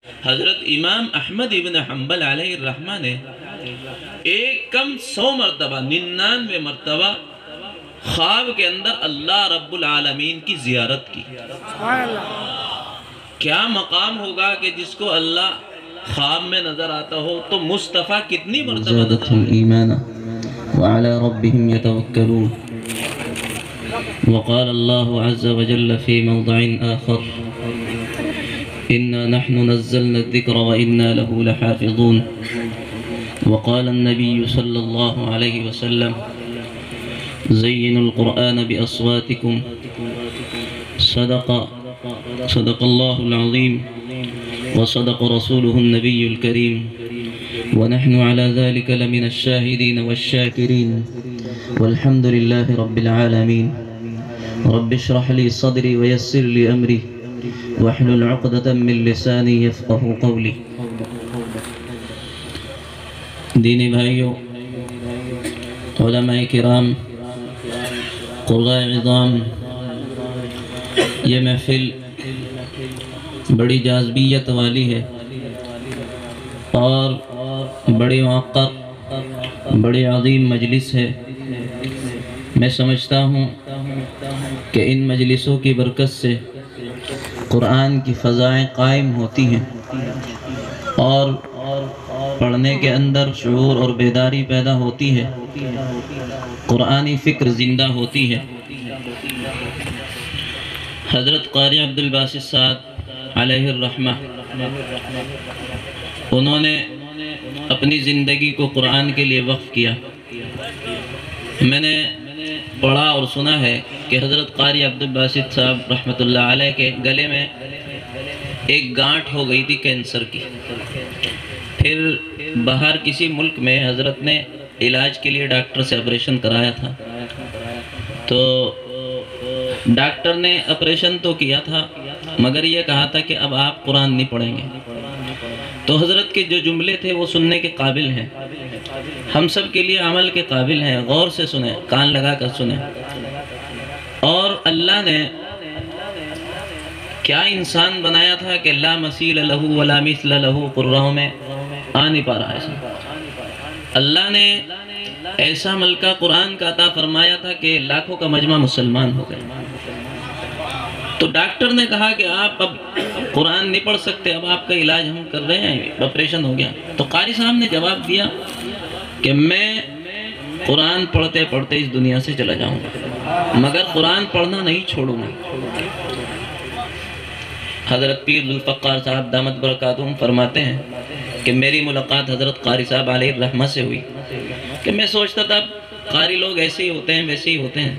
حضرت امام احمد ابن حنبل علیہ الرحمہ نے ایک کم 100 مرتبہ 99 مرتبہ خواب کے اندر اللہ رب العالمین کی زیارت کی۔ کیا مقام ہوگا کہ جس کو اللہ خواب میں نظر آتا ہو تو مصطفیٰ کتنی مرتبہ زادتهم ایمانا وعلى ربهم يتوکلون۔ وقال الله عز وجل في موضع آخر إنا نحن نزلنا الذكر وإنا له لحافظون۔ وقال النبي صلى الله عليه وسلم زينوا القرآن بأصواتكم۔ صدق الله العظيم وصدق رسوله النبي الكريم، ونحن على ذلك لمن الشاهدين والشاكرين، والحمد لله رب العالمين۔ رب اشرح لي صدري ويسر لي أمري واحلل عقدة من لساني يفقه قولي۔ دینی بھائیو، علماء کرام، قرآء عظام، یہ محفل بڑی جاذبیت والی ہے اور بڑی موقر بڑی عظیم مجلس ہے۔ میں سمجھتا ہوں کہ ان مجلسوں کی برکت سے قرآن کی فضائیں قائم ہوتی ہیں اور پڑھنے کے اندر شعور اور بیداری پیدا ہوتی ہے، قرآنی فکر زندہ ہوتی ہے۔ حضرت قاری عبدالباسط صاحب علیہ الرحمہ، انہوں نے اپنی زندگی کو قرآن کے لیے وقف کیا۔ میں نے پڑھا اور سنا ہے کہ حضرت قاری عبدالباسط صاحب رحمۃ اللہ علیہ کے گلے میں ایک گانٹھ ہو گئی تھی کینسر کی۔ پھر باہر کسی ملک میں حضرت نے علاج کے لیے ڈاکٹر سے آپریشن کرایا تھا، تو ڈاکٹر نے آپریشن تو کیا تھا مگر یہ کہا تھا کہ اب آپ قرآن نہیں پڑھیں گے۔ تو حضرت کے جو جملے تھے وہ سننے کے قابل ہیں، ہم سب کے لیے عمل کے قابل ہیں۔ غور سے سنیں، کان لگا کر سنیں۔ اور اللہ نے کیا انسان بنایا تھا کہ لا مثیل لہ ولا مثل لہ، قرآن میں آ نہیں پا رہا ہے۔ اللہ نے ایسا ملکہ قرآن کا عطا فرمایا تھا کہ لاکھوں کا مجمع مسلمان ہو گئے۔ تو ڈاکٹر نے کہا کہ آپ اب قرآن نہیں پڑھ سکتے، اب آپ کا علاج ہم کر رہے ہیں، آپریشن ہو گیا۔ تو قاری صاحب نے جواب دیا کہ میں قرآن پڑھتے پڑھتے اس دنیا سے چلا جاؤں گا مگر قرآن پڑھنا نہیں چھوڑوں گا۔ حضرت پیر ذوالفقار صاحب دامت برکاتہم فرماتے ہیں کہ میری ملاقات حضرت قاری صاحب علیہ الرحمہ سے ہوئی کہ میں سوچتا تھا قاری لوگ ایسے ہی ہوتے ہیں ویسے ہی ہوتے ہیں،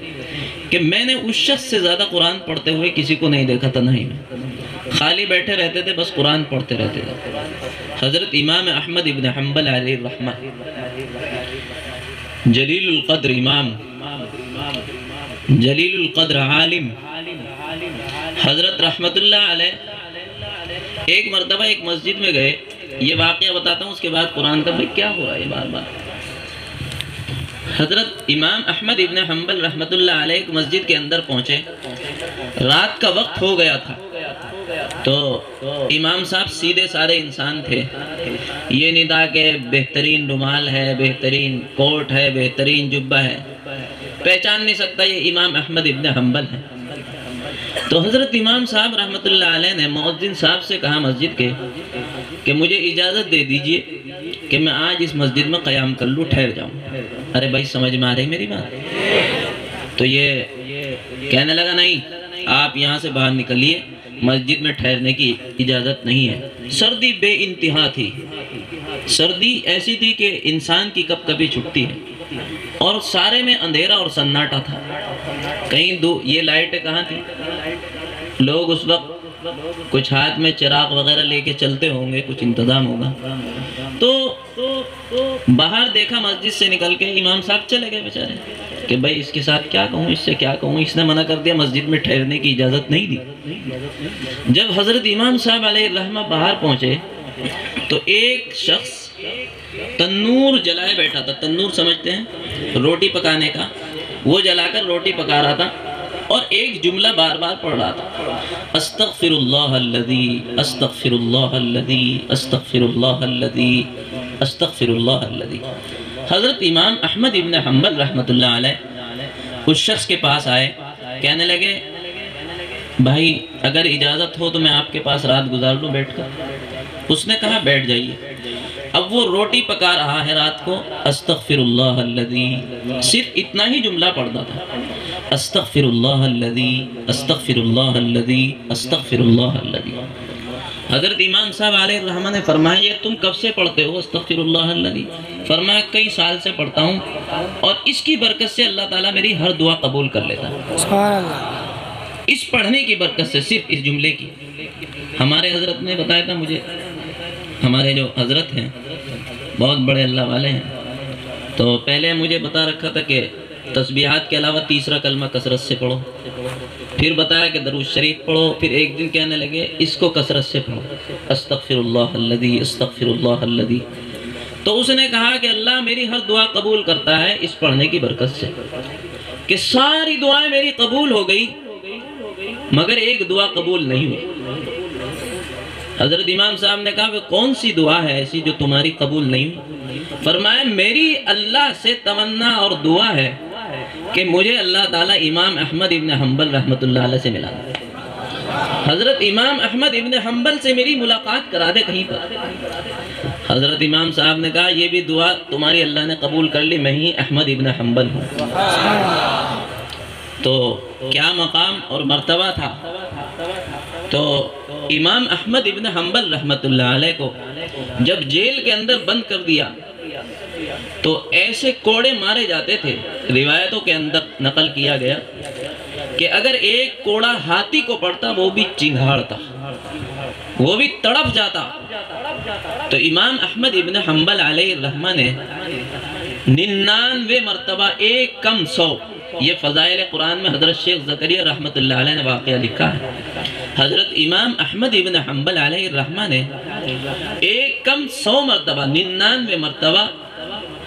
کہ میں نے اس شخص سے زیادہ قرآن پڑھتے ہوئے کسی کو نہیں دیکھا تھا، نہیں میں خالی بیٹھے رہتے تھے، بس قرآن پڑھتے رہتے تھے۔ حضرت امام احمد ابن حنبل علیہ الرحمہ، جلیل القدر امام، جلیل القدر عالم، حضرت رحمت اللہ علیہ ایک مرتبہ ایک مسجد میں گئے۔ یہ واقعہ بتاتا ہوں، اس کے بعد قرآن کا بھئی کیا ہو رہا ہے بار بار۔ حضرت امام احمد ابن حنبل رحمت اللہ علیہ ایک مسجد کے اندر پہنچے، رات کا وقت ہو گیا تھا۔ تو امام صاحب سیدھے سارے انسان تھے، یہ نہیں تھا کہ بہترین رومال ہے، بہترین کوٹ ہے، بہترین جبہ ہے، پہچان نہیں سکتا یہ امام احمد ابن حنبل ہے۔ تو حضرت امام صاحب رحمت اللہ علیہ نے مؤذن صاحب سے کہا مسجد کے کہ مجھے اجازت دے دیجئے کہ میں آج اس مسجد میں قیام کر لوں، ٹھہر جاؤں۔ ارے بھائی سمجھ میں آ رہی میری بات؟ تو یہ کہنے لگا نہیں، آپ یہاں سے باہر نکلیے، مسجد میں ٹھہرنے کی اجازت نہیں ہے۔ سردی بے انتہا تھی، سردی ایسی تھی کہ انسان کی کب کبھی چھٹتی ہے، اور سارے میں اندھیرا اور سناٹا تھا۔ کہیں یہ لائٹیں کہاں تھی؟ لوگ اس وقت کچھ ہاتھ میں چراغ وغیرہ لے کے چلتے ہوں گے، کچھ انتظام ہوگا۔ تو باہر دیکھا مسجد سے نکل کے، امام صاحب چلے گئے بیچارے کہ بھائی اس کے ساتھ کیا کہوں، اس سے کیا کہوں، اس نے منع کر دیا، مسجد میں ٹھہرنے کی اجازت نہیں دی۔ جب حضرت امام صاحب علیہ الرحمہ باہر پہنچے تو ایک شخص تنور جلائے بیٹھا تھا۔ تنور سمجھتے ہیں؟ روٹی پکانے کا، وہ جلا کر روٹی پکا رہا تھا اور ایک جملہ بار بار پڑھ رہا تھا، استغفر اللہ الذی استغفر اللہ الذی استغفر اللہ الذی استغفر اللہ الذی۔ حضرت امام احمد ابن حنبل رحمۃ اللہ علیہ اس شخص کے پاس آئے، کہنے لگے بھائی اگر اجازت ہو تو میں آپ کے پاس رات گزار لوں بیٹھ کر۔ اس نے کہا بیٹھ جائیے۔ اب وہ روٹی پکا رہا ہے رات کو، استغفر اللہ الذی، صرف اتنا ہی جملہ پڑھتا تھا، استغفر اللہ الذی استغفر اللہ الذی استغفر اللہ الذی۔ حضرت امام صاحب علیہ الرحمہ نے فرمایا یہ تم کب سے پڑھتے ہو استغفر اللہ الذی؟ فرمایا کئی سال سے پڑھتا ہوں، اور اس کی برکت سے اللہ تعالیٰ میری ہر دعا قبول کر لیتا ہے۔ سبحان اللہ۔ اس پڑھنے کی برکت سے، صرف اس جملے کی۔ ہمارے حضرت نے بتایا تھا مجھے، ہمارے جو حضرت ہیں بہت بڑے اللہ والے ہیں، تو پہلے مجھے بتا رکھا تھا کہ تسبیحات کے علاوہ تیسرا کلمہ کثرت سے پڑھو، پھر بتایا کہ درود شریف پڑھو، پھر ایک دن کہنے لگے اس کو کثرت سے پڑھو، استغفر اللہ الذی استغفر اللہ الذی۔ تو اس نے کہا کہ اللہ میری ہر دعا قبول کرتا ہے اس پڑھنے کی برکت سے، کہ ساری دعائیں میری قبول ہو گئی مگر ایک دعا قبول نہیں ہوئی۔ حضرت امام صاحب نے کہا کہ کون سی دعا ہے ایسی جو تمہاری قبول نہیں ہوئی؟ فرمایا میری اللہ سے تمنا اور دعا ہے کہ مجھے اللہ تعالیٰ امام احمد ابن حنبل رحمۃ اللہ علیہ سے ملا دے، حضرت امام احمد ابن حنبل سے میری ملاقات کرا دے کہیں پر۔ حضرت امام صاحب نے کہا یہ بھی دعا تمہاری اللہ نے قبول کر لی، میں ہی احمد ابن حنبل ہوں۔ تو کیا مقام اور مرتبہ تھا۔ تو امام احمد ابن حنبل رحمۃ اللہ علیہ کو جب جیل کے اندر بند کر دیا تو ایسے کوڑے مارے جاتے تھے، روایتوں کے اندر نقل کیا گیا کہ اگر ایک کوڑا ہاتھی کو پڑتا وہ بھی چنگھاڑتا، وہ بھی تڑپ جاتا۔ تو امام احمد ابن حنبل علیہ الرحمہ نے 99 مرتبہ ایک کم 100، یہ فضائل قرآن میں حضرت شیخ زکریا رحمۃ اللہ علیہ نے واقعہ لکھا ہے۔ حضرت امام احمد ابن حنبل علیہ الرحمہ نے ایک کم 100 مرتبہ 99 مرتبہ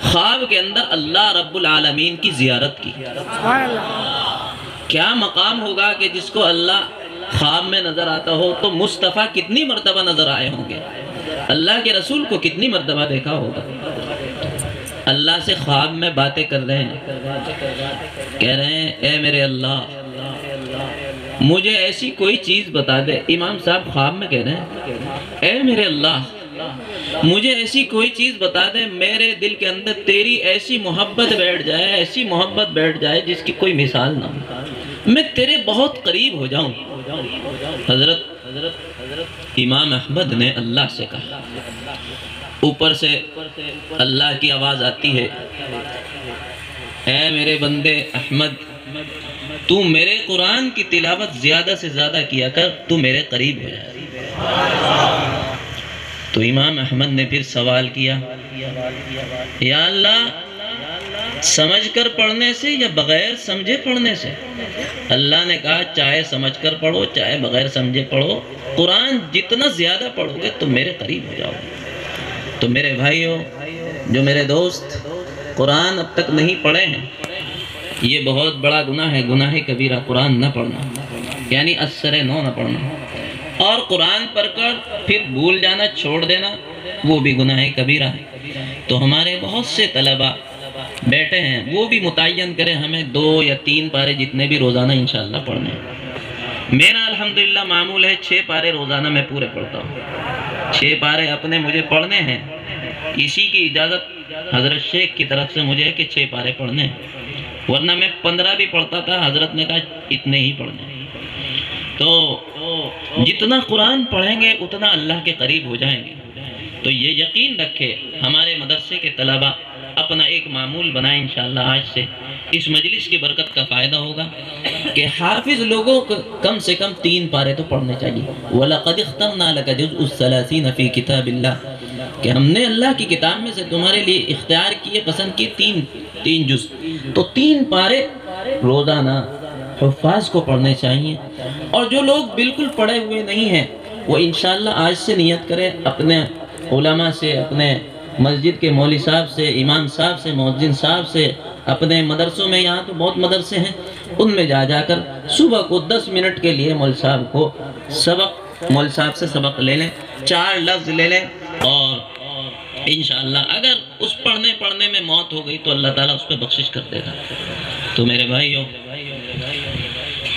خواب کے اندر اللہ رب العالمین کی زیارت کی۔ کیا مقام ہوگا کہ جس کو اللہ خواب میں نظر آتا ہو، تو مصطفیٰ کتنی مرتبہ نظر آئے ہوں گے، اللہ کے رسول کو کتنی مرتبہ دیکھا ہوگا۔ اللہ سے خواب میں باتیں کر رہے ہیں، کہہ رہے ہیں اے میرے اللہ مجھے ایسی کوئی چیز بتا دے۔ امام صاحب خواب میں کہہ رہے ہیں اے میرے اللہ مجھے ایسی کوئی چیز بتا دے، میرے دل کے اندر تیری ایسی محبت بیٹھ جائے، ایسی محبت بیٹھ جائے جس کی کوئی مثال نہ ہو، میں تیرے بہت قریب ہو جاؤں۔ حضرت امام احمد نے اللہ سے کہا، اوپر سے اللہ کی آواز آتی ہے اے میرے بندے احمد تو میرے قرآن کی تلاوت زیادہ سے زیادہ کیا کر، تو میرے قریب ہو جائے۔ تو امام احمد نے پھر سوال کیا یا اللہ سمجھ کر پڑھنے سے یا بغیر سمجھے پڑھنے سے؟ اللہ نے کہا چاہے سمجھ کر پڑھو چاہے بغیر سمجھے پڑھو، قرآن جتنا زیادہ پڑھو گے تو میرے قریب ہو جاؤ گے۔ تو میرے بھائیوں جو میرے دوست قرآن اب تک نہیں پڑھے ہیں، یہ بہت بڑا گناہ ہے، گناہ کبیرہ قرآن نہ پڑھنا، یعنی اثر نو نہ پڑھنا، اور قرآن پڑھ کر پھر بھول جانا چھوڑ دینا وہ بھی گناہ کبیرہ ہے۔ تو ہمارے بہت سے طلبہ بیٹھے ہیں، وہ بھی متعین کریں ہمیں 2 یا 3 پارے جتنے بھی روزانہ انشاءاللہ پڑھنے ہیں۔ میرا الحمدللہ معمول ہے 6 پارے روزانہ میں پورے پڑھتا ہوں، 6 پارے اپنے مجھے پڑھنے ہیں، اسی کی اجازت حضرت شیخ کی طرف سے مجھے ہے کہ 6 پارے پڑھنے ہیں، ورنہ میں 15 بھی پڑھتا تھا، حضرت نے کہا اتنے ہی پڑھنے ہیں۔ تو جتنا قرآن پڑھیں گے اتنا اللہ کے قریب ہو جائیں گے۔ تو یہ یقین رکھے ہمارے مدرسے کے طلبہ اپنا ایک معمول بنائیں انشاءاللہ آج سے، اس مجلس کی برکت کا فائدہ ہوگا کہ حافظ لوگوں کو کم سے کم 3 پارے تو پڑھنے چاہیے۔ وَلَقَدْ اخْتَرْنَا لَكَ جُزْءُ الثَّلَاثِينَ فِي كِتَابِ اللَّهِ، کہ ہم نے اللہ کی کتاب میں سے تمہارے لیے اختیار کیے، پسند کی 3 جز، تو 3 پارے روزانہ حفاظ کو پڑھنے چاہیے۔ اور جو لوگ بالکل پڑھے ہوئے نہیں ہیں وہ انشاءاللہ آج سے نیت کریں، اپنے علماء سے، اپنے مسجد کے مولوی صاحب سے، امام صاحب سے، مؤذن صاحب سے اپنے مدرسوں میں، یہاں تو بہت مدرسے ہیں، ان میں جا کر صبح کو 10 منٹ کے لیے مول صاحب سے سبق لے لیں، 4 لفظ لے لیں، اور انشاءاللہ اگر اس پڑھنے میں موت ہو گئی تو اللہ تعالیٰ اس پہ بخشش کر دے گا۔ تو میرے بھائیوں،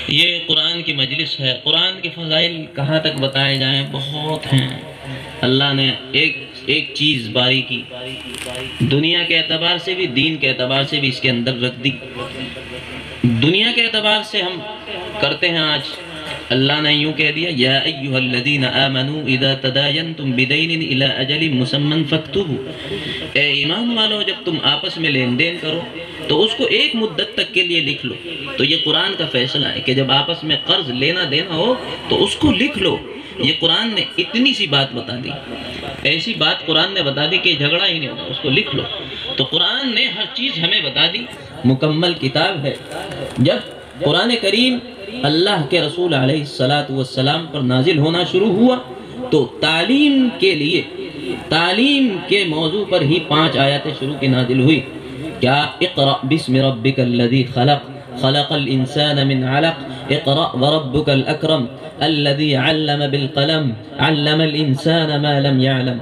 یہ قرآن کی مجلس ہے۔ قرآن کے فضائل کہاں تک بتائے جائیں، بہت ہیں۔ اللہ نے ایک چیز باریکی دنیا کے اعتبار سے بھی، دین کے اعتبار سے بھی اس کے اندر رکھ دی۔ دنیا کے اعتبار سے ہم کرتے ہیں آج، اللہ نے یوں کہہ دیا، یا ایھا الذین آمنوا اذا تداینتم بدین الی اجل مسمى فاکتبوا، اے ایمان والو جب تم آپس میں لین دین کرو تو اس کو ایک مدت تک کے لیے لکھ لو۔ تو یہ قرآن کا فیصلہ ہے کہ جب آپس میں قرض لینا دینا ہو تو اس کو لکھ لو۔ یہ قرآن نے اتنی سی بات بتا دی، ایسی بات قرآن نے بتا دی کہ جھگڑا ہی نہیں ہوگا، اس کو لکھ لو۔ تو قرآن نے ہر چیز ہمیں بتا دی، مکمل کتاب ہے۔ جب قرآن کریم اللہ کے رسول علیہ السلام پر نازل ہونا شروع ہوا تو تعلیم کے لیے، تعلیم کے موضوع پر ہی 5 آیاتیں شروع کی نازل ہوئی۔ کیا؟ اقرأ بسم ربک الذی خلق، خلق الانسان من علق، اقرأ وربک الاکرم الذی علم بالقلم، علم الانسان ما لم يعلم۔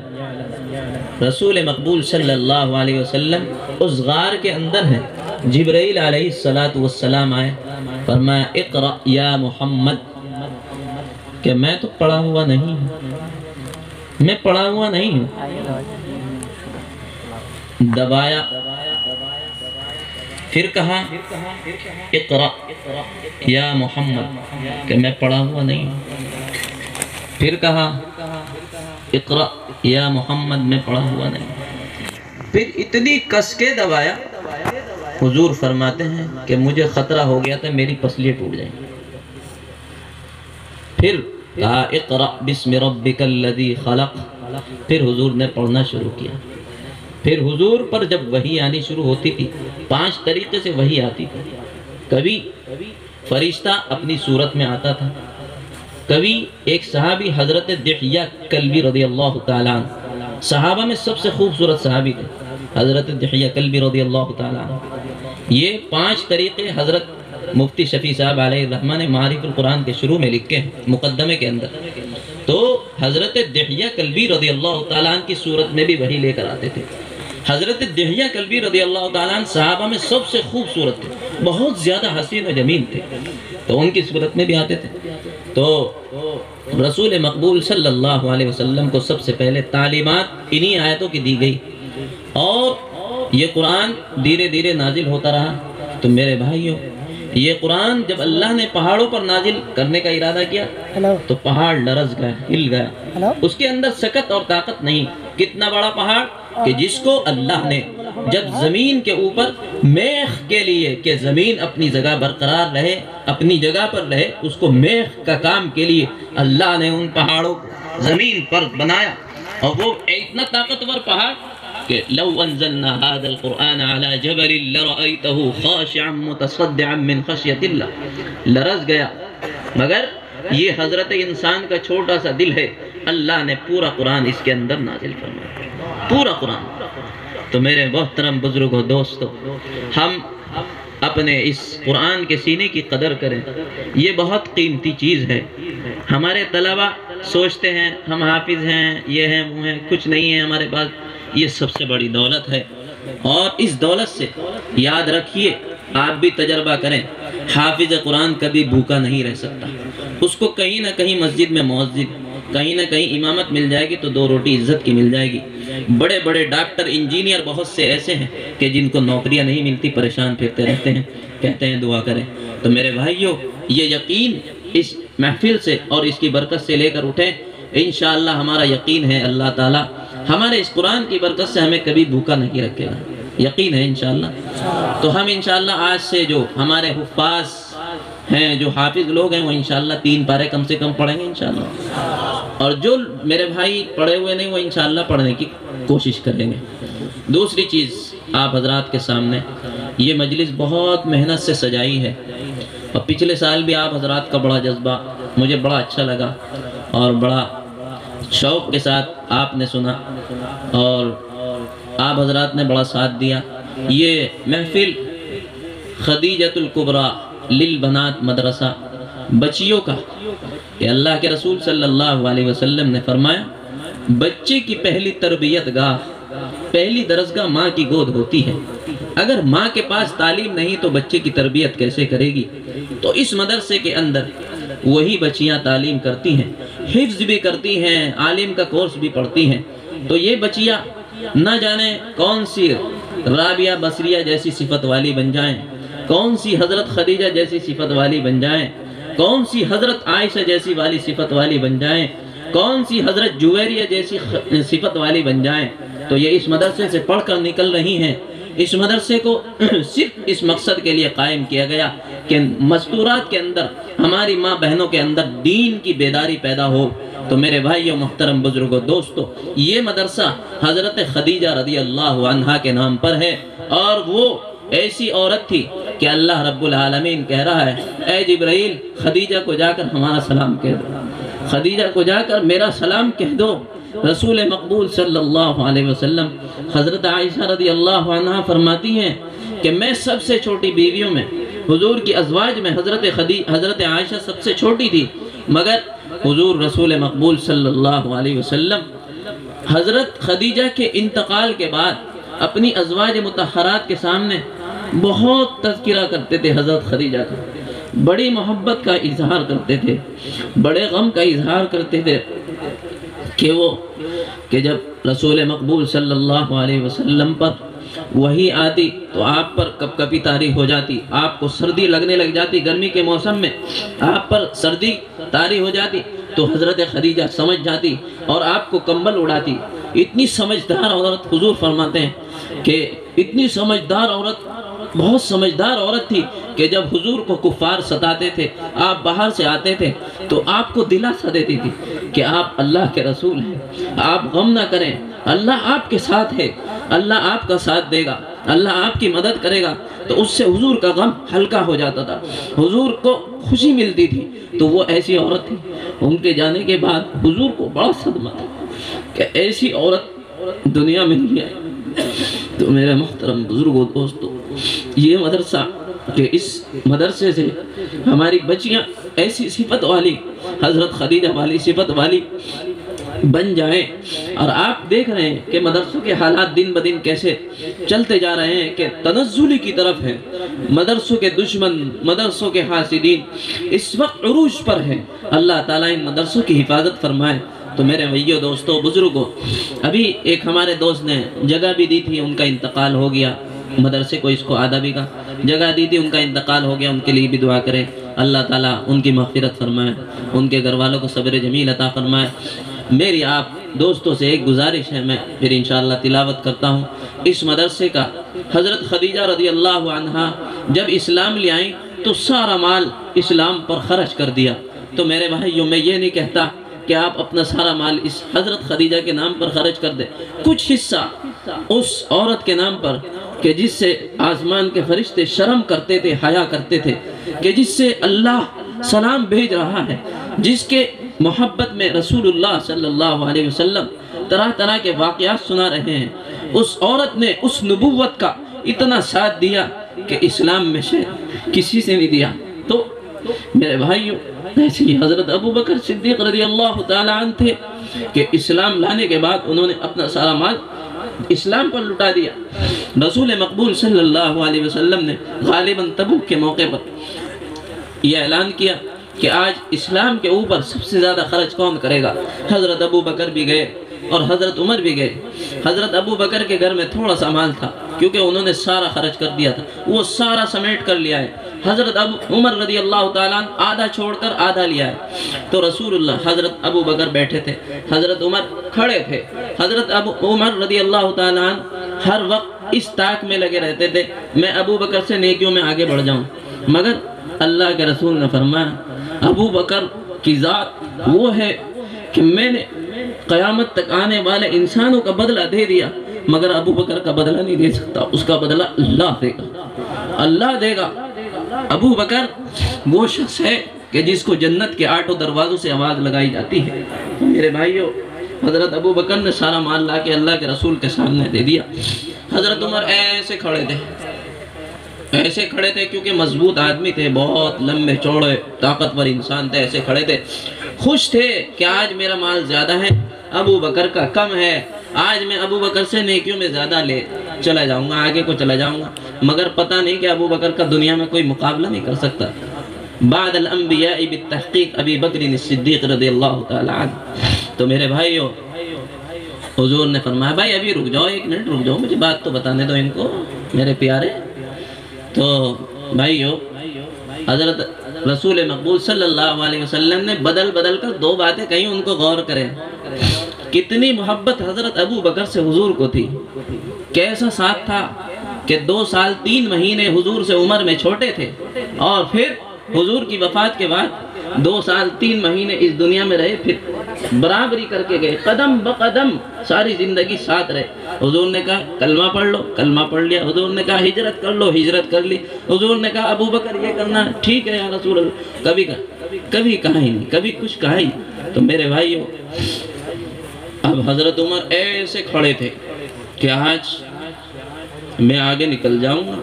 رسول مقبول صلی اللہ علیہ وسلم اس غار کے اندر ہیں، جبرائیل علیہ السلام آئے، فرمایا اقرأ یا محمد، کہ میں تو پڑھا ہوا نہیں ہوں، میں پڑھا ہوا نہیں ہوں۔ دبایا، پھر کہا اقرأ یا محمد، کہ میں پڑھا ہوا نہیں ہوں۔ پھر کہا اقرأ یا محمد، میں پڑھا ہوا نہیں ہوں۔ پھر اتنی کس کے دبایا، حضور فرماتے ہیں کہ مجھے خطرہ ہو گیا تھا میری پسلیاں ٹوٹ جائیں۔ پھر کہا اقرأ بسم ربک الذی خلق، پھر حضور نے پڑھنا شروع کیا۔ پھر حضور پر جب وحی آنی شروع ہوتی تھی، 5 طریقے سے وحی آتی تھی۔ کبھی فرشتہ اپنی صورت میں آتا تھا، کبھی ایک صحابی حضرت دحیہ کلبی رضی اللہ تعالیٰ عنہ، صحابہ میں سب سے خوبصورت صحابی تھے حضرت دحیہ کلبی رضی اللہ تعالیٰ عنہ۔ یہ 5 طریقے حضرت مفتی شفیع صاحب علیہ الرحمہ نے معارف القرآن کے شروع میں لکھے ہیں، مقدمے کے اندر۔ تو حضرت دحیہ کلبی رضی اللہ تعالیٰ عنہ کی صورت میں بھی وحی لے کر آتے تھے۔ حضرت دحیہ کلبی رضی اللہ تعالیٰ عنہ صحابہ میں سب سے خوبصورت تھے، بہت زیادہ حسین و جمیل تھے، تو ان کی صورت میں بھی آتے تھے۔ تو رسول مقبول صلی اللہ علیہ وسلم کو سب سے پہلے تعلیمات انہی آیتوں کی دی گئی، اور یہ قرآن دھیرے دھیرے نازل ہوتا رہا۔ تو میرے بھائیوں، یہ قرآن جب اللہ نے پہاڑوں پر نازل کرنے کا ارادہ کیا تو پہاڑ لرز گیا، ہل گیا، اس کے اندر سکت اور طاقت نہیں۔ کتنا بڑا پہاڑ کہ جس کو اللہ نے جب زمین کے اوپر میخ کے لیے کہ زمین اپنی جگہ برقرار رہے، اپنی جگہ پر رہے، اس کو میخ کا کام کے لیے اللہ نے ان پہاڑوں کو زمین پر بنایا، اور وہ اتنا طاقتور پہاڑ کہ لو انزلنا هذا القرآن على جبل لرأيته خاشعا متصدعا من خشية اللہ، لرز گیا۔ مگر یہ حضرت انسان کا چھوٹا سا دل ہے، اللہ نے پورا قرآن اس کے اندر نازل فرمایا، پورا قرآن۔ تو میرے محترم بزرگوں، دوستو، ہم اپنے اس قرآن کے سینے کی قدر کریں، یہ بہت قیمتی چیز ہے۔ ہمارے طلبہ سوچتے ہیں ہم حافظ ہیں، یہ ہیں وہ ہیں، کچھ نہیں ہے ہمارے پاس، یہ سب سے بڑی دولت ہے۔ اور اس دولت سے یاد رکھیے، آپ بھی تجربہ کریں، حافظ قرآن کبھی بھوکا نہیں رہ سکتا، اس کو کہیں نہ کہیں مسجد میں مؤذن، کہیں نہ کہیں امامت مل جائے گی تو 2 روٹی عزت کی مل جائے گی۔ بڑے بڑے ڈاکٹر، انجینئر بہت سے ایسے ہیں کہ جن کو نوکریاں نہیں ملتی، پریشان پھرتے رہتے ہیں، کہتے ہیں دعا کریں۔ تو میرے بھائیوں، یہ یقین اس محفل سے اور اس کی برکت سے لے کر اٹھیں، انشاءاللہ ہمارا یقین ہے اللہ تعالیٰ ہمارے اس قرآن کی برکت سے ہمیں کبھی بھوکا نہیں رکھے گا، یقین ہے انشاءاللہ۔ تو ہم انشاءاللہ آج سے جو ہمارے حفاظ ہیں، جو حافظ لوگ ہیں، وہ انشاءاللہ 3 پارے کم سے کم پڑھیں گے انشاءاللہ، اور جو میرے بھائی پڑھے ہوئے نہیں وہ انشاءاللہ پڑھنے کی کوشش کریں گے۔ دوسری چیز آپ حضرات کے سامنے، یہ مجلس بہت محنت سے سجائی ہے، اور پچھلے سال بھی آپ حضرات کا بڑا جذبہ مجھے بڑا اچھا لگا، اور بڑا شوق کے ساتھ آپ نے سنا، اور آپ حضرات نے بڑا ساتھ دیا۔ یہ محفل خدیجۃ الکبریٰ للبنات مدرسہ، بچیوں کا، کہ اللہ کے رسول صلی اللہ علیہ وسلم نے فرمایا بچے کی پہلی تربیت گاہ، پہلی درسگاہ ماں کی گود ہوتی ہے۔ اگر ماں کے پاس تعلیم نہیں تو بچے کی تربیت کیسے کرے گی؟ تو اس مدرسے کے اندر وہی بچیاں تعلیم کرتی ہیں، حفظ بھی کرتی ہیں، عالم کا کورس بھی پڑھتی ہیں۔ تو یہ بچیاں نہ جانے کون سی رابعہ بصریہ جیسی صفت والی بن جائیں، کون سی حضرت خدیجہ جیسی صفت والی بن جائیں، کون سی حضرت عائشہ جیسی والی صفت والی بن جائیں، کون سی حضرت جویریہ جیسی صفت والی بن جائیں۔ تو یہ اس مدرسے سے پڑھ کر نکل رہی ہیں۔ اس مدرسے کو صرف اس مقصد کے لیے قائم کیا گیا کہ مستورات کے اندر، ہماری ماں بہنوں کے اندر دین کی بیداری پیدا ہو۔ تو میرے بھائیوں، محترم بزرگوں، دوستو، یہ مدرسہ حضرت خدیجہ رضی اللہ عنہا کے نام پر ہے، اور وہ ایسی عورت تھی کہ اللہ رب العالمین کہہ رہا ہے اے جبرائیل، خدیجہ کو جا کر ہمارا سلام کہہ دو، خدیجہ کو جا کر میرا سلام کہہ دو۔ رسول مقبول صلی اللہ علیہ وسلم حضرت عائشہ رضی اللہ عنہ فرماتی ہیں کہ میں سب سے چھوٹی بیویوں میں، حضور کی ازواج میں حضرت عائشہ سب سے چھوٹی تھی، مگر حضور رسول مقبول صلی اللہ علیہ وسلم حضرت خدیجہ کے انتقال کے بعد اپنی ازواج مطہرات کے سامنے بہت تذکرہ کرتے تھے حضرت خدیجہ کا، بڑی محبت کا اظہار کرتے تھے، بڑے غم کا اظہار کرتے تھے کہ جب رسول مقبول صلی اللہ علیہ وسلم پر وحی آتی تو آپ پر کپ کپی طاری ہو جاتی، آپ کو سردی لگنے لگ جاتی، گرمی کے موسم میں آپ پر سردی طاری ہو جاتی تو حضرت خدیجہ سمجھ جاتی اور آپ کو کمبل اڑاتی۔ اتنی سمجھدار عورت، حضور فرماتے ہیں کہ اتنی سمجھدار عورت، بہت سمجھدار عورت تھی کہ جب حضور کو کفار ستاتے تھے، آپ باہر سے آتے تھے تو آپ کو دلاسا دیتی تھی کہ آپ اللہ کے رسول ہیں، آپ غم نہ کریں، اللہ آپ کے ساتھ ہے، اللہ آپ کا ساتھ دے گا، اللہ آپ کی مدد کرے گا۔ تو اس سے حضور کا غم ہلکا ہو جاتا تھا، حضور کو خوشی ملتی تھی۔ تو وہ ایسی عورت تھی، ان کے جانے کے بعد حضور کو بڑا صدمہ تھا کہ ایسی عورت دنیا میں نہیں آئی۔ تو میرے محترم بزرگوں، دوستو، یہ مدرسہ، کہ اس مدرسے سے ہماری بچیاں ایسی صفت والی، حضرت خدیجہ والی صفت والی بن جائیں۔ اور آپ دیکھ رہے ہیں کہ مدرسوں کے حالات دن بدن کیسے چلتے جا رہے ہیں کہ تنزلی کی طرف ہے، مدرسوں کے دشمن، مدرسوں کے حاسدین اس وقت عروج پر ہیں۔ اللہ تعالیٰ ان مدرسوں کی حفاظت فرمائے۔ تو میرے بھائیو، دوستو، بزرگوں، ابھی ایک ہمارے دوست نے جگہ بھی دی تھی، ان کا انتقال ہو گیا، مدرسے کو، اس کو آدابی کا جگہ دی تھی، ان کا انتقال ہو گیا، ان کے لیے بھی دعا کریں، اللہ تعالیٰ ان کی مغفرت فرمائے، ان کے گھر والوں کو صبر جمیل عطا فرمائے۔ میری آپ دوستوں سے ایک گزارش ہے، میں پھر انشاءاللہ تلاوت کرتا ہوں اس مدرسے کا۔ حضرت خدیجہ رضی اللہ عنہا جب اسلام لے آئیں تو سارا مال اسلام پر خرچ کر دیا۔ تو میرے بھائیوں، میں یہ نہیں کہتا کہ آپ اپنا سارا مال اس حضرت خدیجہ کے نام پر خرچ کر دیں، کچھ حصہ اس عورت کے نام پر کہ جس سے آسمان کے فرشتے شرم کرتے تھے، حیا کرتے تھے، کہ جس سے اللہ سلام بھیج رہا ہے، جس کے محبت میں رسول اللہ صلی اللہ علیہ وسلم طرح طرح کے واقعات سنا رہے ہیں، اس عورت نے اس نبوت کا اتنا ساتھ دیا کہ اسلام میں سے کسی سے نہیں دیا۔ تو میرے بھائیوں، ایسے ہی حضرت ابو بکر صدیق رضی اللہ تعالیٰ عنہ تھے کہ اسلام لانے کے بعد انہوں نے اپنا سارا مال اسلام پر لٹا دیا۔ رسول مقبول صلی اللہ علیہ وسلم نے غالباً تبوک کے موقع پر یہ اعلان کیا کہ آج اسلام کے اوپر سب سے زیادہ خرچ کون کرے گا؟ حضرت ابو بکر بھی گئے اور حضرت عمر بھی گئے۔ حضرت ابو بکر کے گھر میں تھوڑا سا مال تھا کیونکہ انہوں نے سارا خرچ کر دیا تھا، وہ سارا سمیٹ کر لیا ہے۔ حضرت عمر رضی اللہ تعالیٰ عنہ آدھا چھوڑ کر آدھا لیا ہے۔ تو رسول اللہ، حضرت ابو بکر بیٹھے تھے، حضرت عمر کھڑے تھے۔ حضرت عمر رضی اللہ تعالیٰ عنہ ہر وقت اس طاق میں لگے رہتے تھے میں ابو بکر سے نیکیوں میں آگے بڑھ جاؤں، مگر اللہ کے رسول نے فرمایا ابو بکر کی ذات وہ ہے کہ میں نے قیامت تک آنے والے انسانوں کا بدلہ دے دیا، مگر ابو بکر کا بدلہ نہیں دے سکتا، اس کا بدلہ اللہ دے گا، اللہ دے گا۔ ابو بکر وہ شخص ہے کہ جس کو جنت کے 8 دروازوں سے آواز لگائی جاتی ہے۔ میرے بھائیو، حضرت ابو بکر نے سارا مال لا کے اللہ کے رسول کے سامنے دے دیا۔ حضرت عمر ایسے کھڑے تھے، ایسے کھڑے تھے کیونکہ مضبوط آدمی تھے، بہت لمبے چوڑے طاقتور انسان تھے، ایسے کھڑے تھے، خوش تھے کہ آج میرا مال زیادہ ہے، ابو بکر کا کم ہے، آج میں ابو بکر سے نیکیوں میں زیادہ لے چلا جاؤں گا، آگے کو چلا جاؤں گا۔ مگر پتہ نہیں کہ ابو بکر کا دنیا میں کوئی مقابلہ نہیں کر سکتا۔ بعد الانبیاء بالتحقیق ابی بکر الصدیق رضی اللہ تعالی عنہ۔ تو میرے بھائیو، حضور نے فرمایا بھائی ابھی رک جاؤ، ایک منٹ رک جاؤ، مجھے بات تو بتانے دو ان کو میرے پیارے۔ تو بھائیو، حضرت رسول مقبول صلی اللہ علیہ وسلم نے بدل بدل کر دو باتیں کہیں، ان کو غور کریں۔ کتنی محبت حضرت ابو بکر سے حضور کو تھی، کیسا ساتھ تھا کہ 2 سال 3 مہینے حضور سے عمر میں چھوٹے تھے، اور پھر حضور کی وفات کے بعد 2 سال 3 مہینے اس دنیا میں رہے، پھر برابری کر کے گئے، قدم بقدم ساری زندگی ساتھ رہے۔ حضور نے کہا کلمہ پڑھ لو، کلمہ پڑھ لیا۔ حضور نے کہا ہجرت کر لو، ہجرت کر لی۔ حضور نے کہا ابو بکر یہ کرنا ہے، ٹھیک ہے یا رسول اللہ۔ کبھی کہا ہی نہیں، کبھی کچھ کہا ہی نہیں۔ تو میرے بھائیو، اب حضرت عمر ایسے کھڑے تھے کہ آج میں آگے نکل جاؤں گا،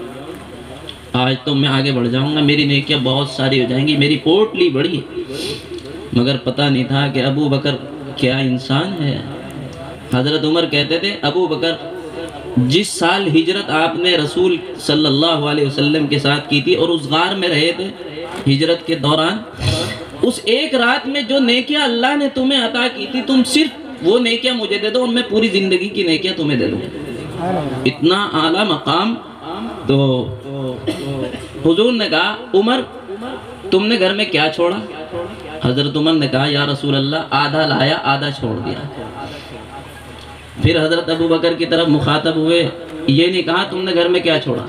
آج تو میں آگے بڑھ جاؤں گا، میری نیکیاں بہت ساری ہو جائیں گی، میری پوٹلی بڑی ہے۔ مگر پتہ نہیں تھا کہ ابو بکر کیا انسان ہے۔ حضرت عمر کہتے تھے ابو بکر جس سال ہجرت آپ نے رسول صلی اللہ علیہ وسلم کے ساتھ کی تھی اور اس غار میں رہے تھے ہجرت کے دوران، اس ایک رات میں جو نیکیاں اللہ نے تمہیں عطا کی تھی، تم صرف وہ نیکیاں مجھے دے دو اور میں پوری زندگی کی نیکیاں تمہیں دے دوں۔ اتنا اعلیٰ مقام۔ تو حضور نے کہا عمر تم نے گھر میں کیا چھوڑا؟ حضرت عمر نے کہا یا رسول اللہ آدھا لایا آدھا چھوڑ دیا۔ پھر حضرت ابو بکر کی طرف مخاطب ہوئے، یہ نہیں کہا تم نے گھر میں کیا چھوڑا،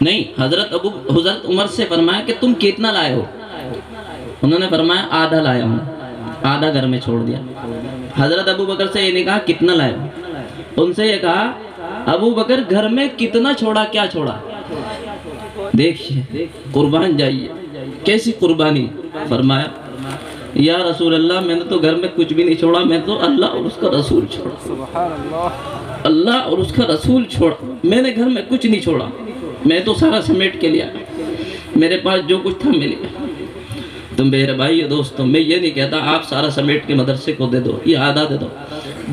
نہیں، حضرت عمر سے فرمایا کہ تم کتنا لائے ہو؟ انہوں نے فرمایا آدھا لایا ہوں، آدھا گھر میں چھوڑ دیا۔ حضرت ابو بکر سے یہ نہیں کہا کتنا لائے ہو، ان سے یہ کہا ابو بکر گھر میں کتنا چھوڑا، کیا چھوڑا؟ دیکھیے قربان جائیے کیسی قربانی۔ فرمایا یا رسول اللہ میں نے تو گھر میں کچھ بھی نہیں چھوڑا، میں تو اللہ اور اس کا رسول چھوڑا، اللہ اور اس کا رسول چھوڑا، میں نے گھر میں کچھ نہیں چھوڑا، میں تو سارا سمیٹ کے لیا، میرے پاس جو کچھ تھا میں لیا۔ تو میرے بھائی دوستوں، میں یہ نہیں کہتا آپ سارا سمیٹ کے مدرسے کو دے دو، یہ آدھا دے دو،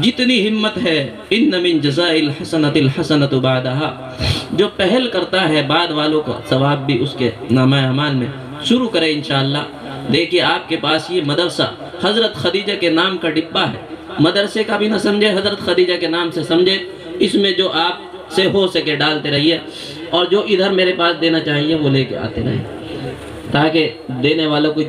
جتنی ہمت ہے۔ ان من جزاء الحسنۃ الحسنۃ بعدها، جو پہل کرتا ہے بعد والوں کا ثواب بھی اس کے نامہ اعمال میں۔ شروع کریں انشاءاللہ۔ دیکھیے آپ کے پاس یہ مدرسہ حضرت خدیجہ کے نام کا ڈبہ ہے، مدرسے کا بھی نہ سمجھے، حضرت خدیجہ کے نام سے سمجھے، اس میں جو آپ سے ہو سکے ڈالتے رہیے، اور جو ادھر میرے پاس دینا چاہیے وہ لے کے آتے رہیں، تاکہ دینے والوں کو